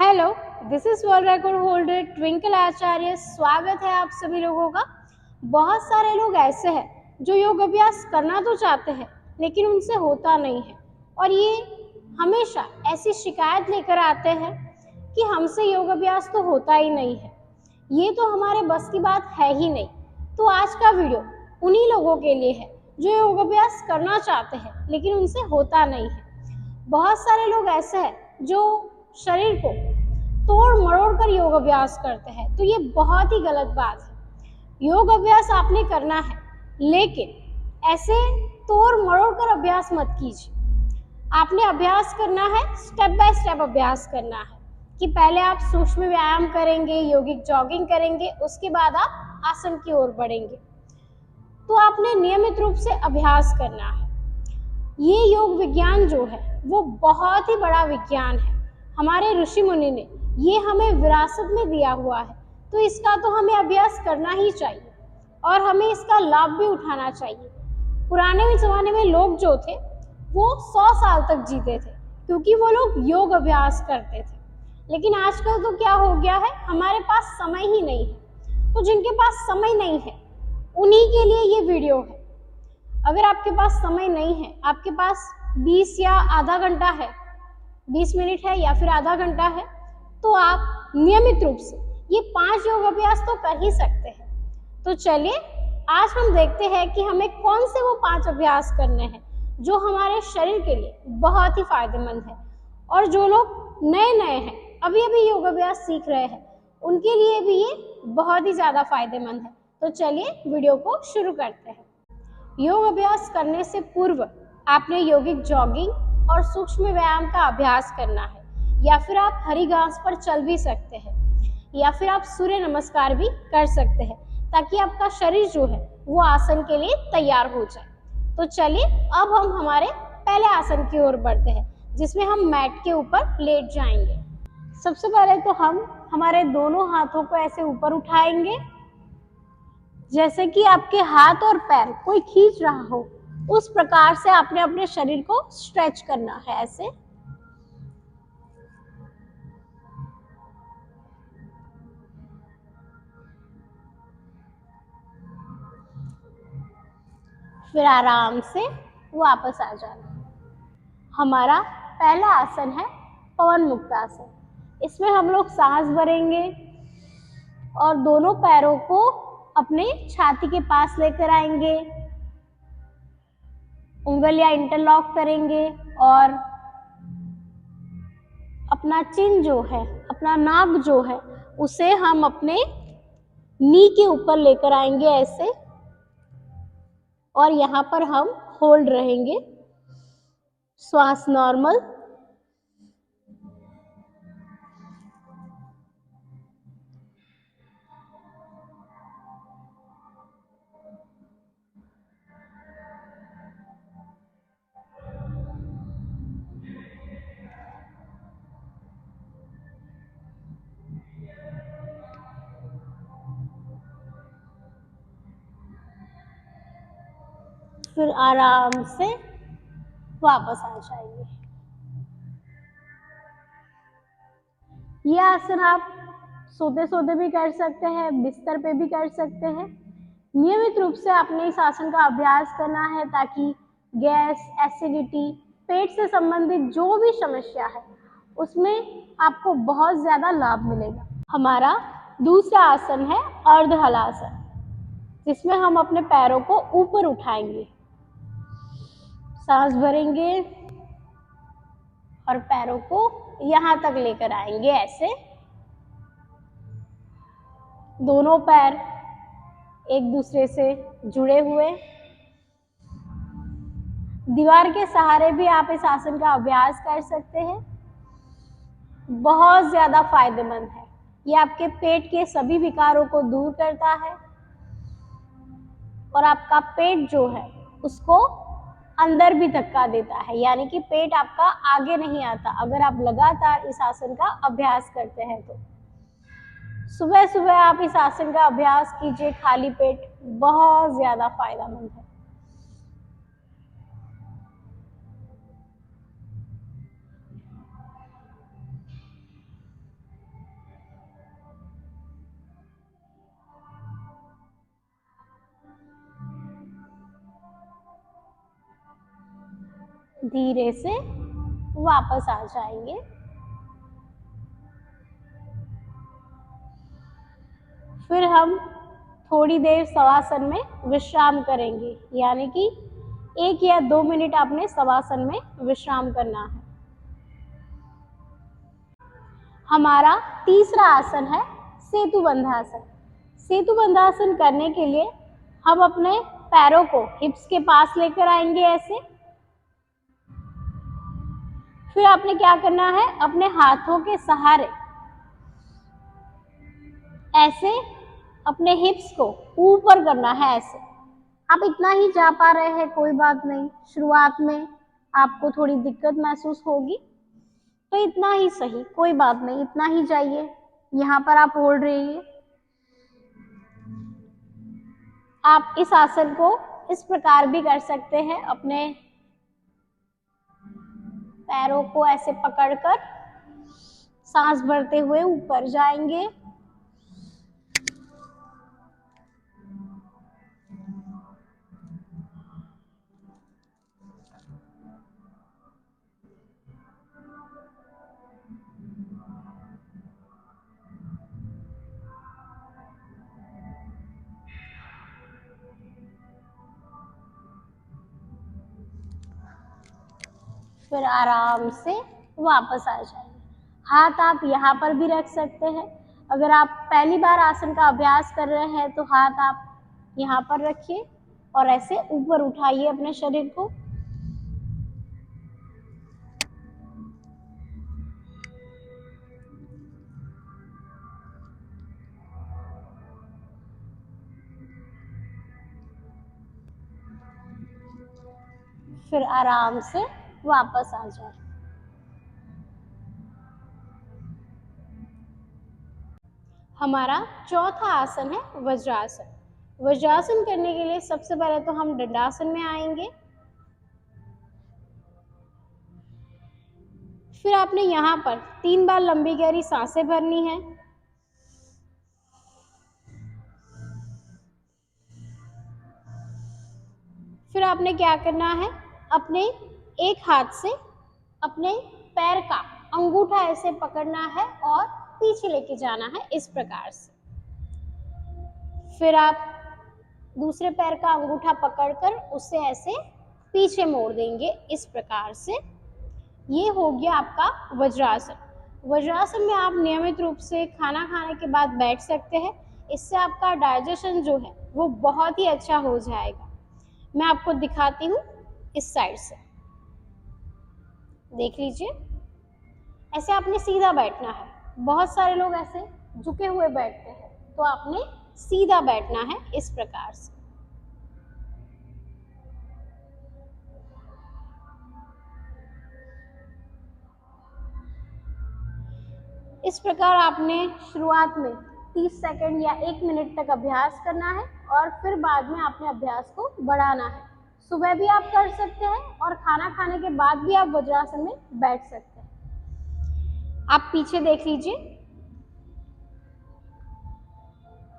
Hello, this is world record holder Twinkle Acharya. स्वागत है आप सभी लोगों का। बहुत सारे लोग ऐसे हैं जो योग अभ्यास करना तो चाहते हैं लेकिन उनसे होता नहीं है, और ये हमेशा ऐसी शिकायत लेकर आते हैं कि हमसे योग अभ्यास तो होता ही नहीं है, ये तो हमारे बस की बात है ही नहीं। तो आज का वीडियो उन्हीं लोगों के लिए है जो योग अभ्यास करना चाहते हैं लेकिन उनसे होता नहीं है। बहुत सारे लोग ऐसे हैं जो शरीर को तोड़ मरोड़ कर योग अभ्यास करते हैं, तो ये बहुत ही गलत बात है। योग अभ्यास आपने करना है लेकिन ऐसे तोड़ मरोड़ कर अभ्यास मत कीजिए। आपने अभ्यास करना है, स्टेप बाय स्टेप अभ्यास करना है कि पहले आप सूक्ष्म व्यायाम करेंगे, यौगिक जॉगिंग करेंगे, उसके बाद आप आसन की ओर बढ़ेंगे। तो आपने नियमित रूप से अभ्यास करना है। ये योग विज्ञान जो है वो बहुत ही बड़ा विज्ञान है। हमारे ऋषि मुनि ने ये हमें विरासत में दिया हुआ है, तो इसका तो हमें अभ्यास करना ही चाहिए और हमें इसका लाभ भी उठाना चाहिए। पुराने जमाने में लोग जो थे वो 100 साल तक जीते थे क्योंकि वो लोग योग अभ्यास करते थे। लेकिन आजकल तो क्या हो गया है, हमारे पास समय ही नहीं है। तो जिनके पास समय नहीं है उन्हीं के लिए ये वीडियो है। अगर आपके पास समय नहीं है, आपके पास 20 या आधा घंटा है, 20 मिनट है या फिर आधा घंटा है, तो आप नियमित रूप से ये 5 योग अभ्यास तो कर ही सकते हैं। तो चलिए आज हम देखते हैं कि हमें कौन से वो 5 अभ्यास करने हैं जो हमारे शरीर के लिए बहुत ही फायदेमंद है। और जो लोग नए नए हैं, अभी अभी योग अभ्यास सीख रहे हैं, उनके लिए भी ये बहुत ही ज्यादा फायदेमंद है। तो चलिए वीडियो को शुरू करते हैं। योग अभ्यास करने से पूर्व आपने यौगिक जॉगिंग और सूक्ष्म व्यायाम का अभ्यास करना है, या फिर आप हरी घास पर चल भी सकते हैं, या फिर आप सूर्य नमस्कार भी कर सकते हैं ताकि आपका शरीर जो है वो आसन के लिए तैयार हो जाए। तो चलिए अब हम हमारे पहले आसन की ओर बढ़ते हैं जिसमें हम मैट के ऊपर लेट जाएंगे। सबसे पहले तो हम हमारे दोनों हाथों को ऐसे ऊपर उठाएंगे जैसे कि आपके हाथ और पैर कोई खींच रहा हो, उस प्रकार से आपने अपने शरीर को स्ट्रेच करना है ऐसे। फिर आराम से वापस आ जाना। हमारा पहला आसन है पवन मुक्त आसन। इसमें हम लोग सांस भरेंगे और दोनों पैरों को अपने छाती के पास लेकर आएंगे, उंगलियां इंटरलॉक करेंगे और अपना चिन जो है, अपना नाक जो है, उसे हम अपने नी के ऊपर लेकर आएंगे ऐसे, और यहाँ पर हम होल्ड रहेंगे। श्वास नॉर्मल। फिर आराम से वापस आ जाएंगे। ये आसन आप सोते सोते भी कर सकते हैं, बिस्तर पे भी कर सकते हैं। नियमित रूप से आपने इस आसन का अभ्यास करना है ताकि गैस, एसिडिटी, पेट से संबंधित जो भी समस्या है उसमें आपको बहुत ज्यादा लाभ मिलेगा। हमारा दूसरा आसन है अर्ध हलासन, जिसमें हम अपने पैरों को ऊपर उठाएंगे, सांस भरेंगे और पैरों को यहाँ तक लेकर आएंगे ऐसे। दोनों पैर एक दूसरे से जुड़े हुए। दीवार के सहारे भी आप इस आसन का अभ्यास कर सकते हैं। बहुत ज्यादा फायदेमंद है। ये आपके पेट के सभी विकारों को दूर करता है और आपका पेट जो है उसको अंदर भी धक्का देता है, यानी कि पेट आपका आगे नहीं आता अगर आप लगातार इस आसन का अभ्यास करते हैं। तो सुबह सुबह आप इस आसन का अभ्यास कीजिए खाली पेट, बहुत ज्यादा फायदेमंद है। धीरे से वापस आ जाएंगे। फिर हम थोड़ी देर शवासन में विश्राम करेंगे, यानी कि 1 या 2 मिनट आपने शवासन में विश्राम करना है। हमारा तीसरा आसन है सेतु बंधासन। सेतु बंधासन करने के लिए हम अपने पैरों को हिप्स के पास लेकर आएंगे ऐसे। फिर आपने क्या करना है, अपने हाथों के सहारे ऐसे अपने हिप्स को ऊपर करना है ऐसे। आप इतना ही जा पा रहे हैं कोई बात नहीं, शुरुआत में आपको थोड़ी दिक्कत महसूस होगी तो इतना ही सही, कोई बात नहीं, इतना ही जाइए। यहाँ पर आप होल्ड रहिए। आप इस आसन को इस प्रकार भी कर सकते हैं, अपने पैरों को ऐसे पकड़कर सांस भरते हुए ऊपर जाएंगे। फिर आराम से वापस आ जाएंगे। हाथ आप यहाँ पर भी रख सकते हैं। अगर आप पहली बार आसन का अभ्यास कर रहे हैं तो हाथ आप यहाँ पर रखिए और ऐसे ऊपर उठाइए अपने शरीर को। फिर आराम से वापस आ जाए। हमारा चौथा आसन है वज्रासन। वज्रासन करने के लिए सबसे पहले तो हम दंडासन में आएंगे। फिर आपने यहाँ पर 3 बार लंबी गहरी सांसें भरनी है। फिर आपने क्या करना है, अपने एक हाथ से अपने पैर का अंगूठा ऐसे पकड़ना है और पीछे लेके जाना है इस प्रकार से। फिर आप दूसरे पैर का अंगूठा पकड़कर उसे ऐसे पीछे मोड़ देंगे इस प्रकार से। ये हो गया आपका वज्रासन। वज्रासन में आप नियमित रूप से खाना खाने के बाद बैठ सकते हैं। इससे आपका डाइजेशन जो है वो बहुत ही अच्छा हो जाएगा। मैं आपको दिखाती हूँ इस साइड से, देख लीजिए। ऐसे आपने सीधा बैठना है। बहुत सारे लोग ऐसे झुके हुए बैठते हैं, तो आपने सीधा बैठना है इस प्रकार से। इस प्रकार आपने शुरुआत में 30 सेकंड या 1 मिनट तक अभ्यास करना है और फिर बाद में आपने अभ्यास को बढ़ाना है। सुबह भी आप कर सकते हैं और खाना खाने के बाद भी आप वज्रासन में बैठ सकते हैं। आप पीछे देख लीजिए।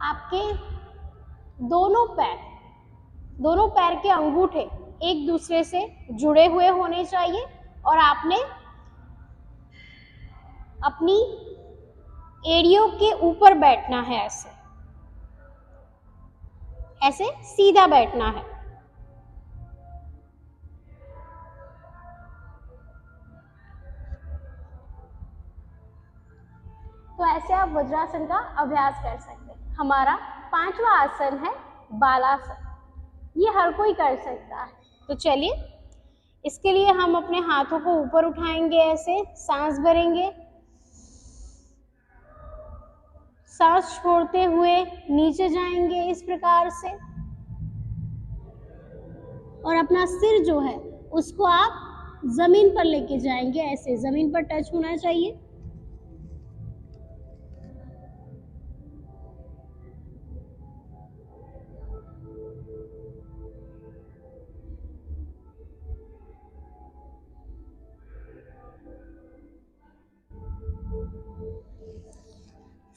आपके दोनों पैर के अंगूठे एक दूसरे से जुड़े हुए होने चाहिए और आपने अपनी एड़ियों के ऊपर बैठना है, ऐसे सीधा बैठना है। तो ऐसे आप वज्रासन का अभ्यास कर सकते हैं। हमारा 5वां आसन है बालासन। ये हर कोई कर सकता है। तो चलिए, इसके लिए हम अपने हाथों को ऊपर उठाएंगे, ऐसे सांस भरेंगे। सांस छोड़ते हुए नीचे जाएंगे इस प्रकार से और अपना सिर जो है उसको आप जमीन पर लेके जाएंगे, ऐसे जमीन पर टच होना चाहिए।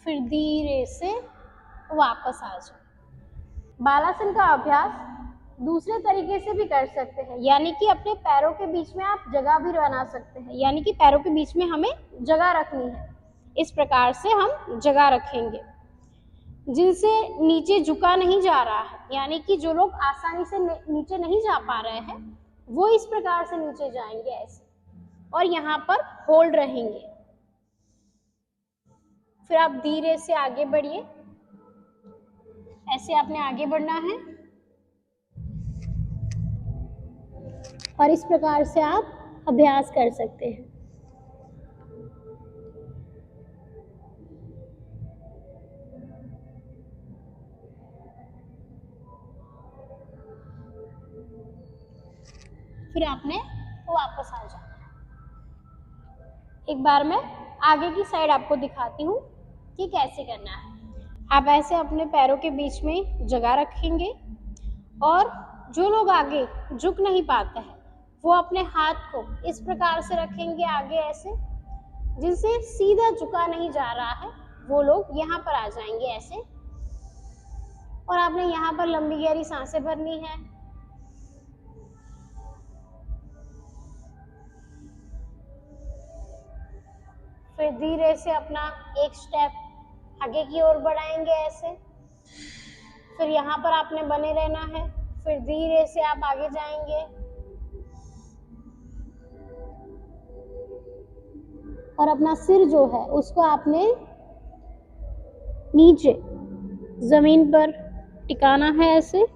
फिर धीरे से वापस आ जाओ। बालासन का अभ्यास दूसरे तरीके से भी कर सकते हैं, यानी कि अपने पैरों के बीच में आप जगह भी बना सकते हैं, यानी कि पैरों के बीच में हमें जगह रखनी है। इस प्रकार से हम जगह रखेंगे जिनसे नीचे झुका नहीं जा रहा है, यानी कि जो लोग आसानी से नीचे नहीं जा पा रहे हैं वो इस प्रकार से नीचे जाएंगे ऐसे, और यहाँ पर होल्ड रहेंगे। फिर आप धीरे से आगे बढ़िए, ऐसे आपने आगे बढ़ना है और इस प्रकार से आप अभ्यास कर सकते हैं। फिर आपने वापस आ जाना है। एक बार मैं आगे की साइड आपको दिखाती हूँ कि कैसे करना है। आप ऐसे अपने पैरों के बीच में जगह रखेंगे और जो लोग आगे झुक नहीं पाते हैं वो अपने हाथ को इस प्रकार से रखेंगे आगे ऐसे, जिनसे सीधा झुका नहीं जा रहा है वो लोग यहाँ पर आ जाएंगे ऐसे, और आपने यहाँ पर लंबी गहरी सांसें भरनी है। फिर धीरे से अपना एक स्टेप आगे की ओर बढ़ाएंगे ऐसे, फिर यहाँ पर आपने बने रहना है। फिर धीरे से आप आगे जाएंगे और अपना सिर जो है उसको आपने नीचे जमीन पर टिकाना है ऐसे।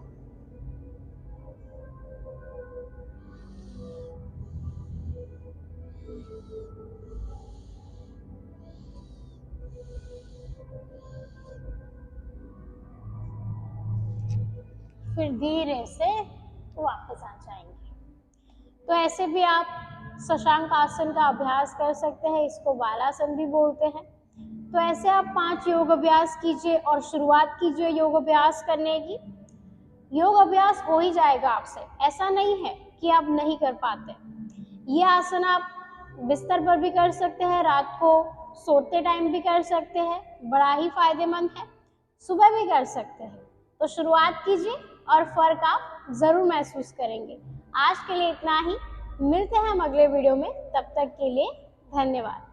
फिर धीरे से वापस आ जाएंगे। तो ऐसे भी आप शशांक आसन का अभ्यास कर सकते हैं, इसको बालासन भी बोलते हैं। तो ऐसे आप 5 योग अभ्यास कीजिए और शुरुआत कीजिए योग अभ्यास करने की। योग अभ्यास हो ही जाएगा आपसे, ऐसा नहीं है कि आप नहीं कर पाते। ये आसन आप बिस्तर पर भी कर सकते हैं, रात को सोते टाइम भी कर सकते हैं, बड़ा ही फायदेमंद है। सुबह भी कर सकते हैं। तो शुरुआत कीजिए और फर्क आप जरूर महसूस करेंगे। आज के लिए इतना ही, मिलते हैं हम अगले वीडियो में, तब तक के लिए धन्यवाद।